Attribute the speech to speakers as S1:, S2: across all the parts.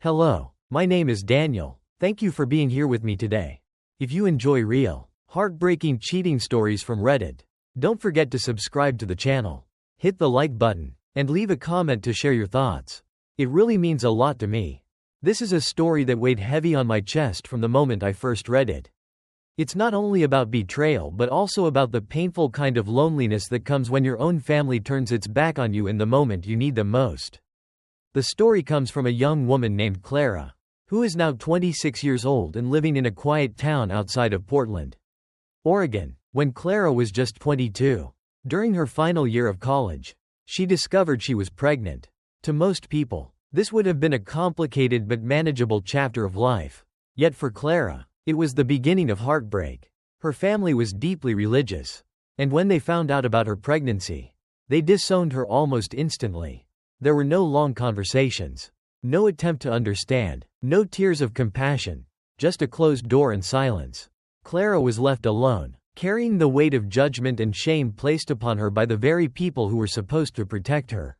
S1: Hello, my name is Daniel. Thank you for being here with me today. If you enjoy real, heartbreaking cheating stories from Reddit, don't forget to subscribe to the channel, hit the like button, and leave a comment to share your thoughts. It really means a lot to me. This is a story that weighed heavy on my chest from the moment I first read it. It's not only about betrayal but also about the painful kind of loneliness that comes when your own family turns its back on you in the moment you need them most. The story comes from a young woman named Clara, who is now 26 years old and living in a quiet town outside of Portland, Oregon. When Clara was just 22, during her final year of college, she discovered she was pregnant. To most people, this would have been a complicated but manageable chapter of life. Yet for Clara, it was the beginning of heartbreak. Her family was deeply religious, and when they found out about her pregnancy, they disowned her almost instantly. There were no long conversations, no attempt to understand, no tears of compassion, just a closed door and silence. Clara was left alone, carrying the weight of judgment and shame placed upon her by the very people who were supposed to protect her.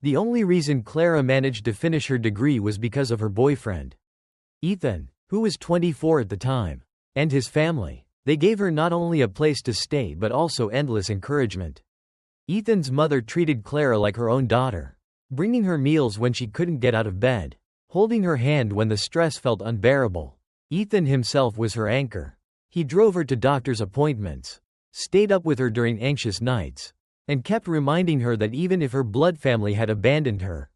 S1: The only reason Clara managed to finish her degree was because of her boyfriend, Ethan, who was 24 at the time, and his family. They gave her not only a place to stay but also endless encouragement. Ethan's mother treated Clara like her own daughter, bringing her meals when she couldn't get out of bed, holding her hand when the stress felt unbearable. Ethan himself was her anchor. He drove her to doctor's appointments, stayed up with her during anxious nights, and kept reminding her that even if her blood family had abandoned her,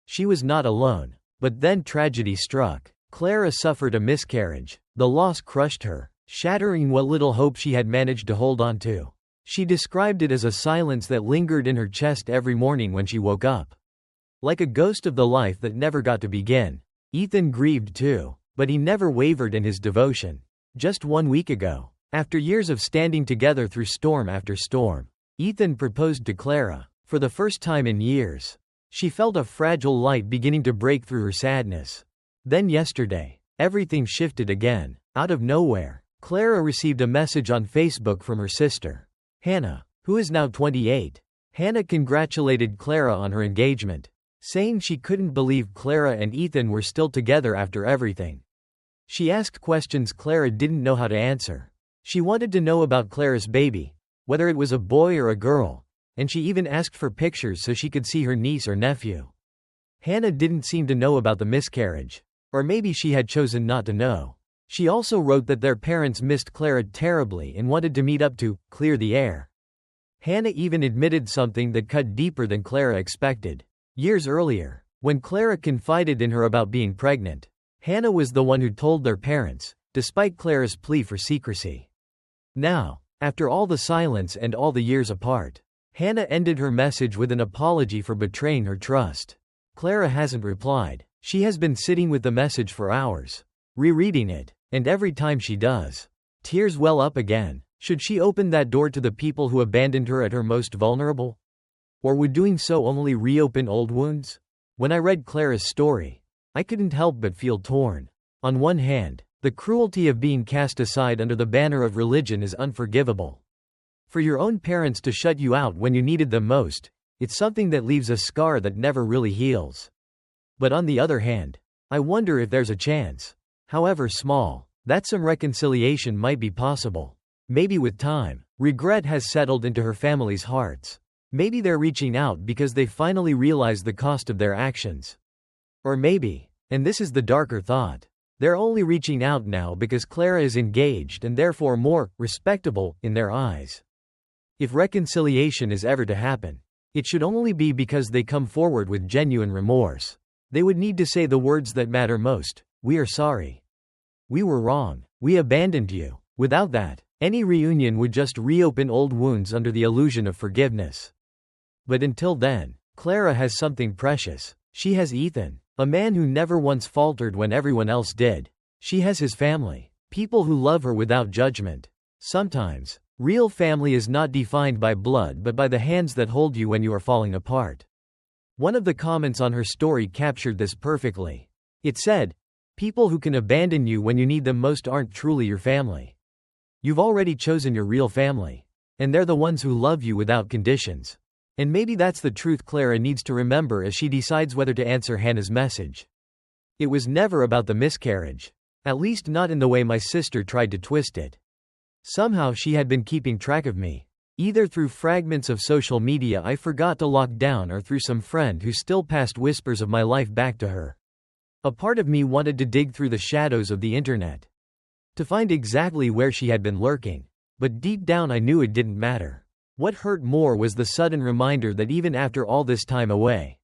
S1: she was not alone. But then tragedy struck. Clara suffered a miscarriage. The loss crushed her, shattering what little hope she had managed to hold on to. She described it as a silence that lingered in her chest every morning when she woke up, like a ghost of the life that never got to begin. Ethan grieved too, but he never wavered in his devotion. Just 1 week ago, after years of standing together through storm after storm, Ethan proposed to Clara. For the first time in years, she felt a fragile light beginning to break through her sadness. Then yesterday, everything shifted again. Out of nowhere, Clara received a message on Facebook from her sister, Hannah, who is now 28. Hannah congratulated Clara on her engagement, saying she couldn't believe Clara and Ethan were still together after everything. She asked questions Clara didn't know how to answer. She wanted to know about Clara's baby, whether it was a boy or a girl, and she even asked for pictures so she could see her niece or nephew. Hannah didn't seem to know about the miscarriage, or maybe she had chosen not to know. She also wrote that their parents missed Clara terribly and wanted to meet up to clear the air. Hannah even admitted something that cut deeper than Clara expected. Years earlier, when Clara confided in her about being pregnant, Hannah was the one who told their parents, despite Clara's plea for secrecy. Now, after all the silence and all the years apart, Hannah ended her message with an apology for betraying her trust. Clara hasn't replied. She has been sitting with the message for hours, rereading it, and every time she does, tears well up again. Should she open that door to the people who abandoned her at her most vulnerable? Or would doing so only reopen old wounds? When I read Clara's story, I couldn't help but feel torn. On one hand, the cruelty of being cast aside under the banner of religion is unforgivable. For your own parents to shut you out when you needed them most, it's something that leaves a scar that never really heals. But on the other hand, I wonder if there's a chance, however small, that some reconciliation might be possible. Maybe with time, regret has settled into her family's hearts. Maybe they're reaching out because they finally realize the cost of their actions. Or maybe, and this is the darker thought, they're only reaching out now because Clara is engaged and therefore more respectable in their eyes. If reconciliation is ever to happen, it should only be because they come forward with genuine remorse. They would need to say the words that matter most: "We are sorry. We were wrong. We abandoned you." Without that, any reunion would just reopen old wounds under the illusion of forgiveness. But until then, Clara has something precious. She has Ethan, a man who never once faltered when everyone else did. She has his family, people who love her without judgment. Sometimes, real family is not defined by blood but by the hands that hold you when you are falling apart. One of the comments on her story captured this perfectly. It said, "People who can abandon you when you need them most aren't truly your family. You've already chosen your real family, and they're the ones who love you without conditions." And maybe that's the truth Clara needs to remember as she decides whether to answer Hannah's message. It was never about the miscarriage. At least not in the way my sister tried to twist it. Somehow she had been keeping track of me. Either through fragments of social media I forgot to lock down or through some friend who still passed whispers of my life back to her. A part of me wanted to dig through the shadows of the internet to find exactly where she had been lurking. But deep down I knew it didn't matter. What hurt more was the sudden reminder that even after all this time away,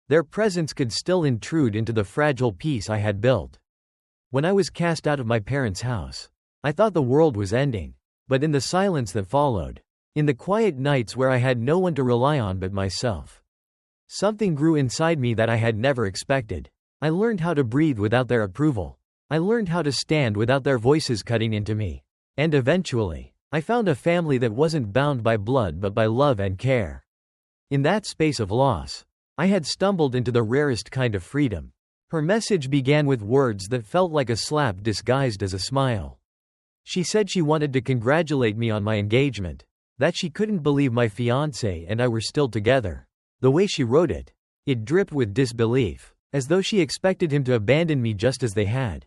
S1: their presence could still intrude into the fragile peace I had built. When I was cast out of my parents' house, I thought the world was ending. But in the silence that followed, in the quiet nights where I had no one to rely on but myself, something grew inside me that I had never expected. I learned how to breathe without their approval. I learned how to stand without their voices cutting into me. And eventually, I found a family that wasn't bound by blood but by love and care. In that space of loss, I had stumbled into the rarest kind of freedom. Her message began with words that felt like a slap disguised as a smile. She said she wanted to congratulate me on my engagement, that she couldn't believe my fiancé and I were still together. The way she wrote it, it dripped with disbelief, as though she expected him to abandon me just as they had.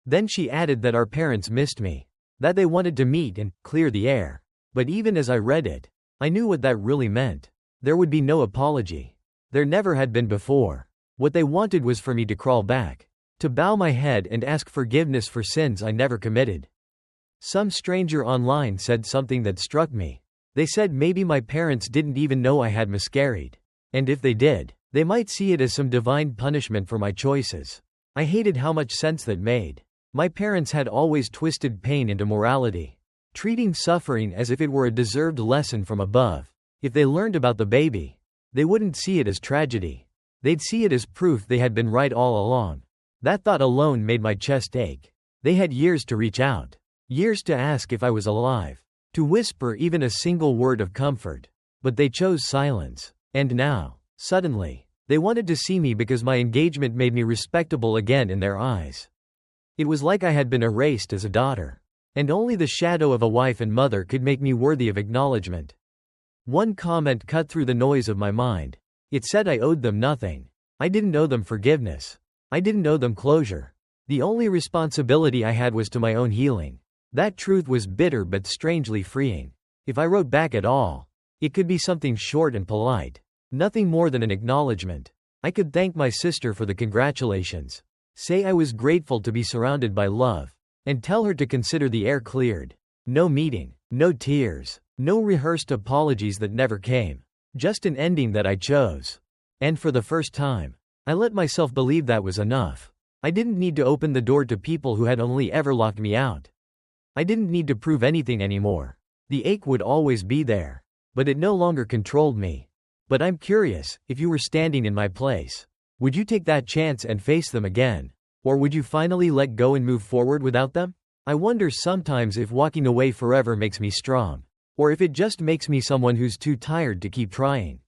S1: Then she added that our parents missed me, that they wanted to meet and clear the air. But even as I read it, I knew what that really meant. There would be no apology. There never had been before. What they wanted was for me to crawl back, to bow my head and ask forgiveness for sins I never committed. Some stranger online said something that struck me. They said maybe my parents didn't even know I had miscarried. And if they did, they might see it as some divine punishment for my choices. I hated how much sense that made. My parents had always twisted pain into morality, treating suffering as if it were a deserved lesson from above. If they learned about the baby, they wouldn't see it as tragedy. They'd see it as proof they had been right all along. That thought alone made my chest ache. They had years to reach out, years to ask if I was alive, to whisper even a single word of comfort. But they chose silence. And now, suddenly, they wanted to see me because my engagement made me respectable again in their eyes. It was like I had been erased as a daughter, and only the shadow of a wife and mother could make me worthy of acknowledgement. One comment cut through the noise of my mind. It said I owed them nothing. I didn't owe them forgiveness. I didn't owe them closure. The only responsibility I had was to my own healing. That truth was bitter but strangely freeing. If I wrote back at all, it could be something short and polite. Nothing more than an acknowledgement. I could thank my sister for the congratulations, say I was grateful to be surrounded by love, and tell her to consider the air cleared. No meeting, no tears, no rehearsed apologies that never came. Just an ending that I chose. And for the first time, I let myself believe that was enough. I didn't need to open the door to people who had only ever locked me out. I didn't need to prove anything anymore. The ache would always be there, but it no longer controlled me. But I'm curious, if you were standing in my place, would you take that chance and face them again? Or would you finally let go and move forward without them? I wonder sometimes if walking away forever makes me strong, or if it just makes me someone who's too tired to keep trying.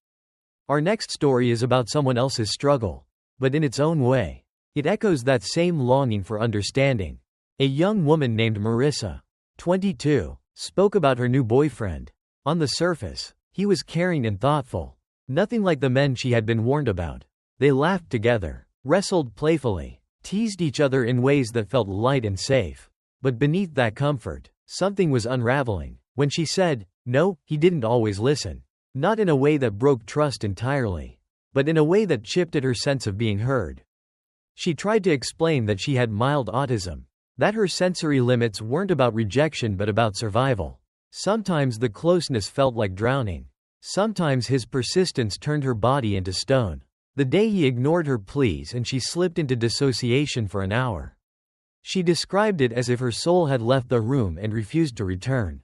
S1: Our next story is about someone else's struggle, but in its own way. It echoes that same longing for understanding. A young woman named Marissa, 22, spoke about her new boyfriend. On the surface, he was caring and thoughtful. Nothing like the men she had been warned about. They laughed together, wrestled playfully, teased each other in ways that felt light and safe. But beneath that comfort, something was unraveling. When she said, no, he didn't always listen. Not in a way that broke trust entirely, but in a way that chipped at her sense of being heard. She tried to explain that she had mild autism, that her sensory limits weren't about rejection but about survival. Sometimes the closeness felt like drowning. Sometimes his persistence turned her body into stone. The day he ignored her pleas and she slipped into dissociation for an hour. She described it as if her soul had left the room and refused to return.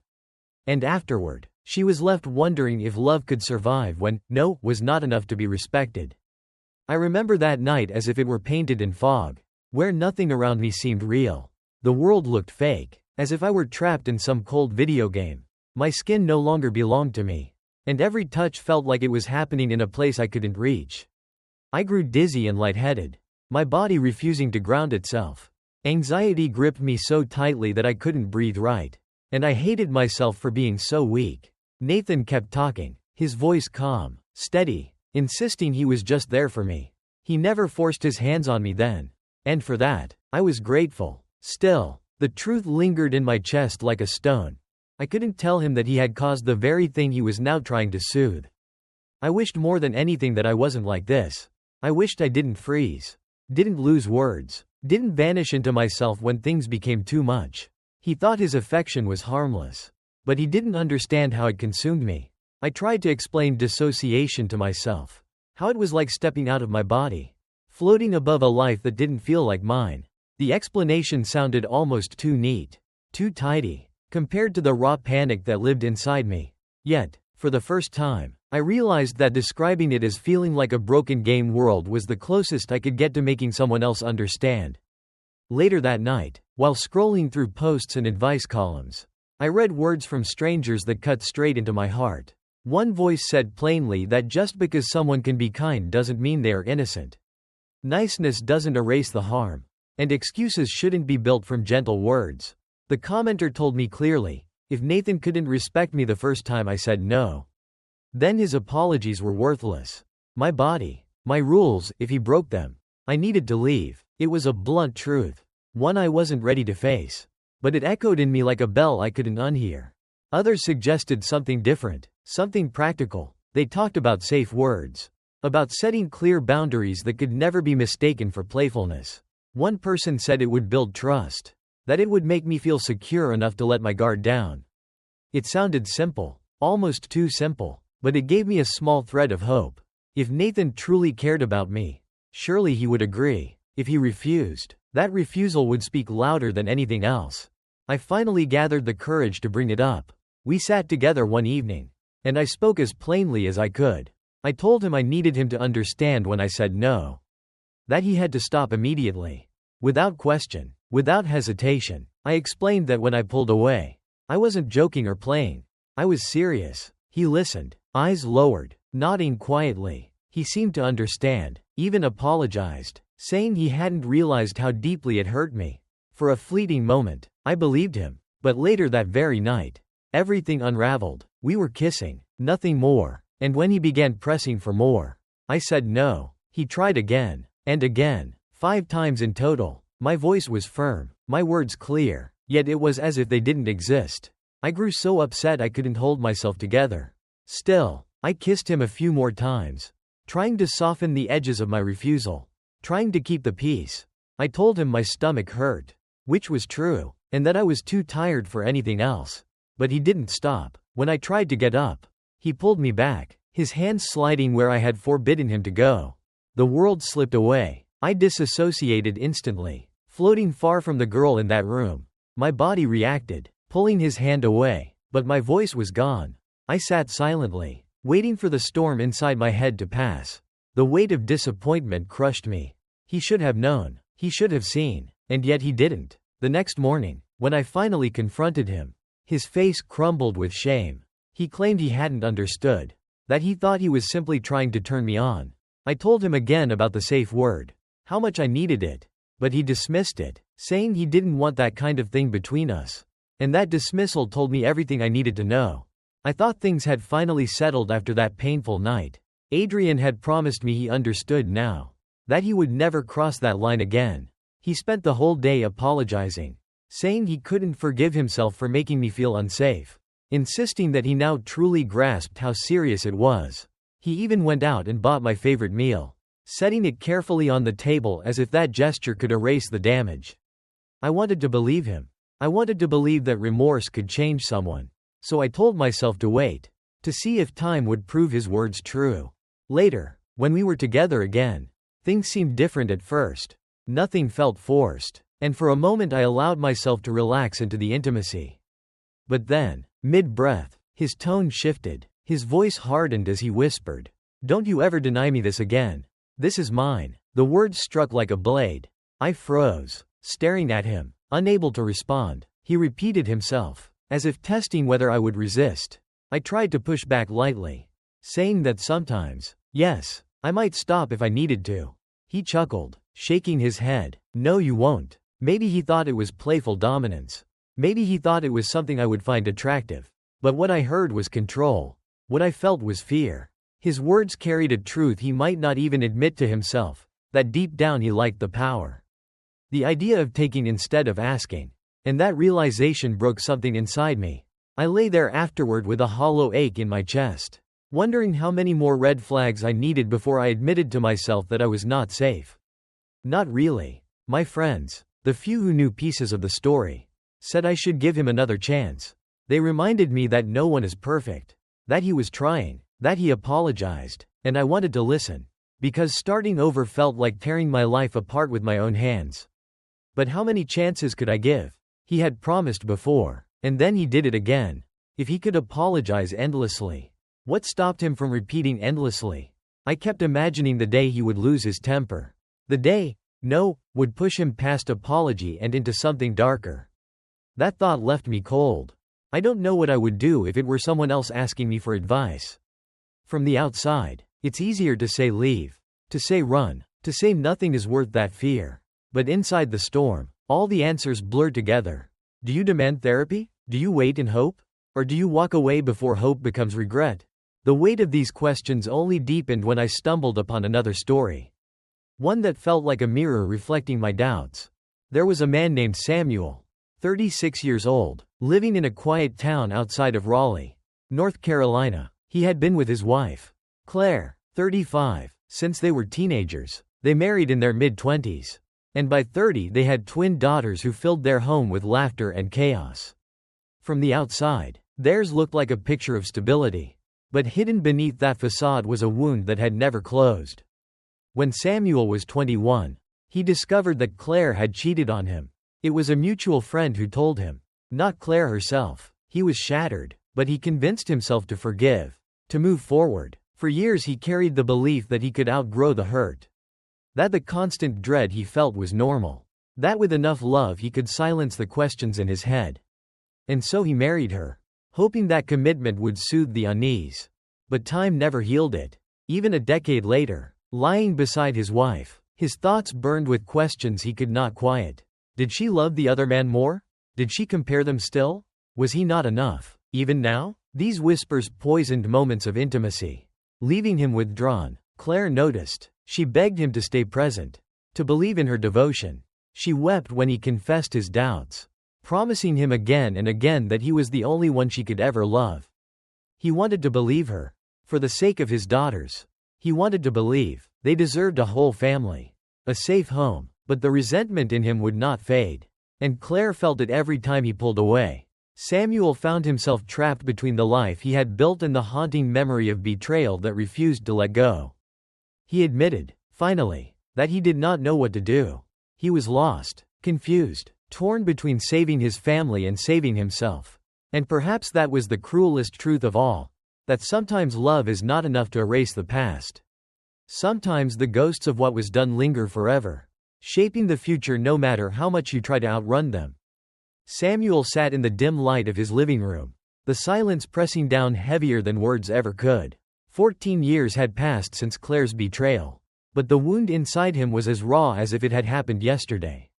S1: And afterward, she was left wondering if love could survive when no was not enough to be respected. I remember that night as if it were painted in fog, where nothing around me seemed real. The world looked fake, as if I were trapped in some cold video game. My skin no longer belonged to me, and every touch felt like it was happening in a place I couldn't reach. I grew dizzy and lightheaded, my body refusing to ground itself. Anxiety gripped me so tightly that I couldn't breathe right, and I hated myself for being so weak. Nathan kept talking, his voice calm, steady, insisting he was just there for me. He never forced his hands on me then. And for that, I was grateful. Still, the truth lingered in my chest like a stone. I couldn't tell him that he had caused the very thing he was now trying to soothe. I wished more than anything that I wasn't like this. I wished I didn't freeze, didn't lose words, didn't vanish into myself when things became too much. He thought his affection was harmless, but he didn't understand how it consumed me. I tried to explain dissociation to myself, how it was like stepping out of my body, floating above a life that didn't feel like mine. The explanation sounded almost too neat, too tidy, compared to the raw panic that lived inside me. Yet, for the first time, I realized that describing it as feeling like a broken game world was the closest I could get to making someone else understand. Later that night, while scrolling through posts and advice columns, I read words from strangers that cut straight into my heart. One voice said plainly that just because someone can be kind doesn't mean they are innocent. Niceness doesn't erase the harm, and excuses shouldn't be built from gentle words. The commenter told me clearly, if Nathan couldn't respect me the first time I said no, then his apologies were worthless. My body, my rules, if he broke them, I needed to leave. It was a blunt truth, one I wasn't ready to face, but it echoed in me like a bell I couldn't unhear. Others suggested something different, something practical. They talked about safe words, about setting clear boundaries that could never be mistaken for playfulness. One person said it would build trust, that it would make me feel secure enough to let my guard down. It sounded simple, almost too simple, but it gave me a small thread of hope. If Nathan truly cared about me, surely he would agree. If he refused, that refusal would speak louder than anything else. I finally gathered the courage to bring it up. We sat together one evening, and I spoke as plainly as I could. I told him I needed him to understand when I said no, that he had to stop immediately, without question, without hesitation. I explained that when I pulled away, I wasn't joking or playing. I was serious. He listened, eyes lowered, nodding quietly. He seemed to understand, even apologized, saying he hadn't realized how deeply it hurt me. For a fleeting moment, I believed him. But later that very night, everything unraveled. We were kissing, nothing more. And when he began pressing for more, I said no. He tried again, and again, 5 times in total. My voice was firm, my words clear, yet it was as if they didn't exist. I grew so upset I couldn't hold myself together. Still, I kissed him a few more times, trying to soften the edges of my refusal, trying to keep the peace. I told him my stomach hurt, which was true, and that I was too tired for anything else. But he didn't stop. When I tried to get up, he pulled me back, his hands sliding where I had forbidden him to go. The world slipped away. I disassociated instantly, floating far from the girl in that room. My body reacted, pulling his hand away, but my voice was gone. I sat silently, waiting for the storm inside my head to pass. The weight of disappointment crushed me. He should have known, he should have seen, and yet he didn't. The next morning, when I finally confronted him, his face crumbled with shame. He claimed he hadn't understood, that he thought he was simply trying to turn me on. I told him again about the safe word, how much I needed it, but he dismissed it, saying he didn't want that kind of thing between us. And that dismissal told me everything I needed to know. I thought things had finally settled after that painful night. Adrian had promised me he understood now, that he would never cross that line again. He spent the whole day apologizing, saying he couldn't forgive himself for making me feel unsafe, insisting that he now truly grasped how serious it was. He even went out and bought my favorite meal, setting it carefully on the table as if that gesture could erase the damage. I wanted to believe him. I wanted to believe that remorse could change someone. So I told myself to wait, to see if time would prove his words true. Later, when we were together again, things seemed different at first. Nothing felt forced, and for a moment I allowed myself to relax into the intimacy. But then, mid-breath, his tone shifted, his voice hardened as he whispered, "Don't you ever deny me this again. This is mine." The words struck like a blade. I froze, staring at him, unable to respond. He repeated himself, as if testing whether I would resist. I tried to push back lightly, saying that sometimes, yes, I might stop if I needed to. He chuckled, shaking his head. "No, you won't." Maybe he thought it was playful dominance. Maybe he thought it was something I would find attractive. But what I heard was control. What I felt was fear. His words carried a truth he might not even admit to himself, that deep down he liked the power. The idea of taking instead of asking. And that realization broke something inside me. I lay there afterward with a hollow ache in my chest, wondering how many more red flags I needed before I admitted to myself that I was not safe. Not really. My friends, the few who knew pieces of the story, said I should give him another chance. They reminded me that no one is perfect, that he was trying, that he apologized, and I wanted to listen, because starting over felt like tearing my life apart with my own hands. But how many chances could I give? He had promised before, and then he did it again. If he could apologize endlessly, what stopped him from repeating endlessly? I kept imagining the day he would lose his temper. The day, would push him past apology and into something darker. That thought left me cold. I don't know what I would do if it were someone else asking me for advice. From the outside, it's easier to say leave, to say run, to say nothing is worth that fear. But inside the storm, all the answers blur together. Do you demand therapy? Do you wait and hope? Or do you walk away before hope becomes regret? The weight of these questions only deepened when I stumbled upon another story. One that felt like a mirror reflecting my doubts. There was a man named Samuel, 36 years old, living in a quiet town outside of Raleigh, North Carolina. He had been with his wife, Claire, 35, since they were teenagers. They married in their mid-20s. And by 30 they had twin daughters who filled their home with laughter and chaos. From the outside, theirs looked like a picture of stability. But hidden beneath that facade was a wound that had never closed. When Samuel was 21, he discovered that Claire had cheated on him. It was a mutual friend who told him, not Claire herself. He was shattered, but he convinced himself to forgive, to move forward. For years he carried the belief that he could outgrow the hurt. That the constant dread he felt was normal. That with enough love he could silence the questions in his head. And so he married her, hoping that commitment would soothe the unease. But time never healed it. Even a decade later, lying beside his wife, his thoughts burned with questions he could not quiet. Did she love the other man more? Did she compare them still? Was he not enough, even now? These whispers poisoned moments of intimacy. Leaving him withdrawn, Claire noticed. She begged him to stay present, to believe in her devotion. She wept when he confessed his doubts, promising him again and again that he was the only one she could ever love. He wanted to believe her. For the sake of his daughters. He wanted to believe they deserved a whole family, a safe home, but the resentment in him would not fade. And Claire felt it every time he pulled away. Samuel found himself trapped between the life he had built and the haunting memory of betrayal that refused to let go. He admitted, finally, that he did not know what to do. He was lost, confused, torn between saving his family and saving himself. And perhaps that was the cruelest truth of all, that sometimes love is not enough to erase the past. Sometimes the ghosts of what was done linger forever, shaping the future no matter how much you try to outrun them. Samuel sat in the dim light of his living room, the silence pressing down heavier than words ever could. 14 years had passed since Claire's betrayal, but the wound inside him was as raw as if it had happened yesterday.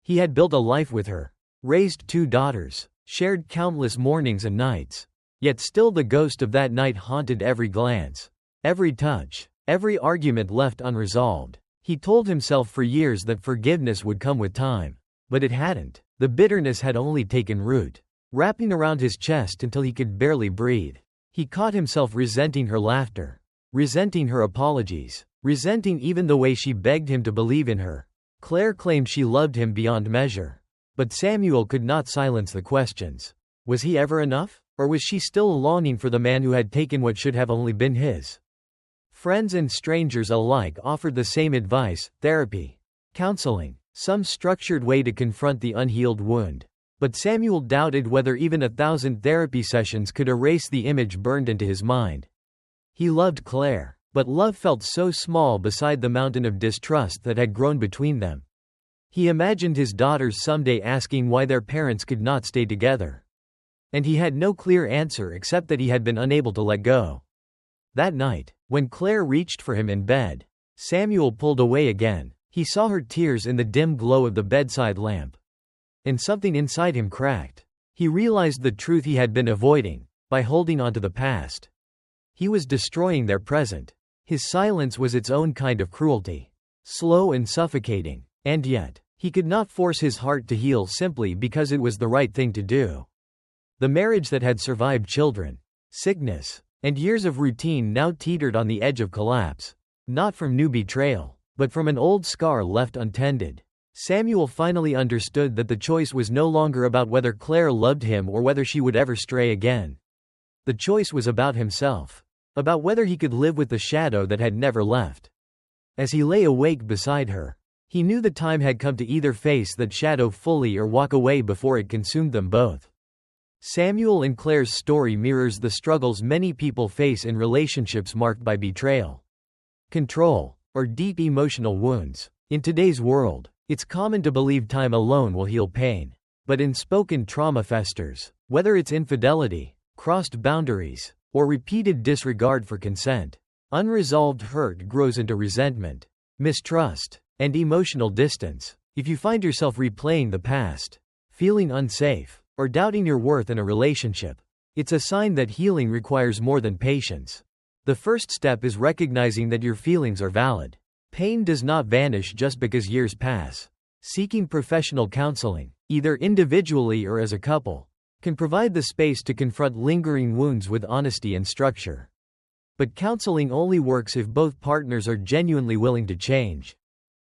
S1: He had built a life with her, raised 2 daughters, shared countless mornings and nights. Yet still the ghost of that night haunted every glance, every touch, every argument left unresolved. He told himself for years that forgiveness would come with time. But it hadn't. The bitterness had only taken root, wrapping around his chest until he could barely breathe. He caught himself resenting her laughter, resenting her apologies, resenting even the way she begged him to believe in her. Claire claimed she loved him beyond measure. But Samuel could not silence the questions. Was he ever enough? Or was she still longing for the man who had taken what should have only been his? Friends and strangers alike offered the same advice: therapy, counseling, some structured way to confront the unhealed wound. But Samuel doubted whether even 1,000 therapy sessions could erase the image burned into his mind. He loved Claire, but love felt so small beside the mountain of distrust that had grown between them. He imagined his daughters someday asking why their parents could not stay together. And he had no clear answer except that he had been unable to let go. That night, when Claire reached for him in bed, Samuel pulled away again. He saw her tears in the dim glow of the bedside lamp. And something inside him cracked. He realized the truth he had been avoiding, by holding on to the past. He was destroying their present. His silence was its own kind of cruelty. Slow and suffocating. And yet, He could not force his heart to heal simply because it was the right thing to do. The marriage that had survived children, sickness, and years of routine now teetered on the edge of collapse. Not from new betrayal, but from an old scar left untended. Samuel finally understood that the choice was no longer about whether Claire loved him or whether she would ever stray again. The choice was about himself, about whether he could live with the shadow that had never left. As he lay awake beside her, he knew the time had come to either face that shadow fully or walk away before it consumed them both. Samuel and Claire's story mirrors the struggles many people face in relationships marked by betrayal, control, or deep emotional wounds. In today's world, it's common to believe time alone will heal pain. But unspoken trauma festers, whether it's infidelity, crossed boundaries, or repeated disregard for consent. Unresolved hurt grows into resentment, mistrust, and emotional distance. If you find yourself replaying the past, feeling unsafe, or doubting your worth in a relationship, it's a sign that healing requires more than patience. The first step is recognizing that your feelings are valid. Pain does not vanish just because years pass. Seeking professional counseling, either individually or as a couple, can provide the space to confront lingering wounds with honesty and structure. But counseling only works if both partners are genuinely willing to change.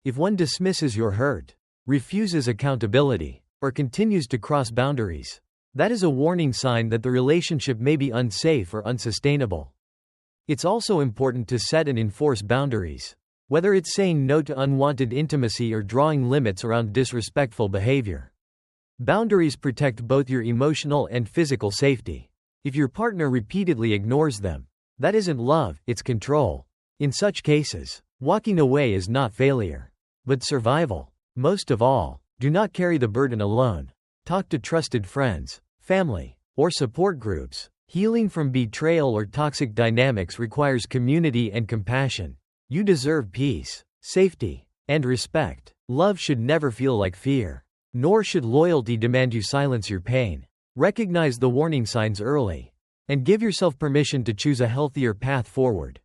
S1: If one dismisses your hurt, refuses accountability, or continues to cross boundaries, that is a warning sign that the relationship may be unsafe or unsustainable. It's also important to set and enforce boundaries, whether it's saying no to unwanted intimacy or drawing limits around disrespectful behavior. Boundaries protect both your emotional and physical safety. If your partner repeatedly ignores them, that isn't love, it's control. In such cases, walking away is not failure, but survival. Most of all, do not carry the burden alone. Talk to trusted friends, family, or support groups. Healing from betrayal or toxic dynamics requires community and compassion. You deserve peace, safety, and respect. Love should never feel like fear, nor should loyalty demand you silence your pain. Recognize the warning signs early, and give yourself permission to choose a healthier path forward.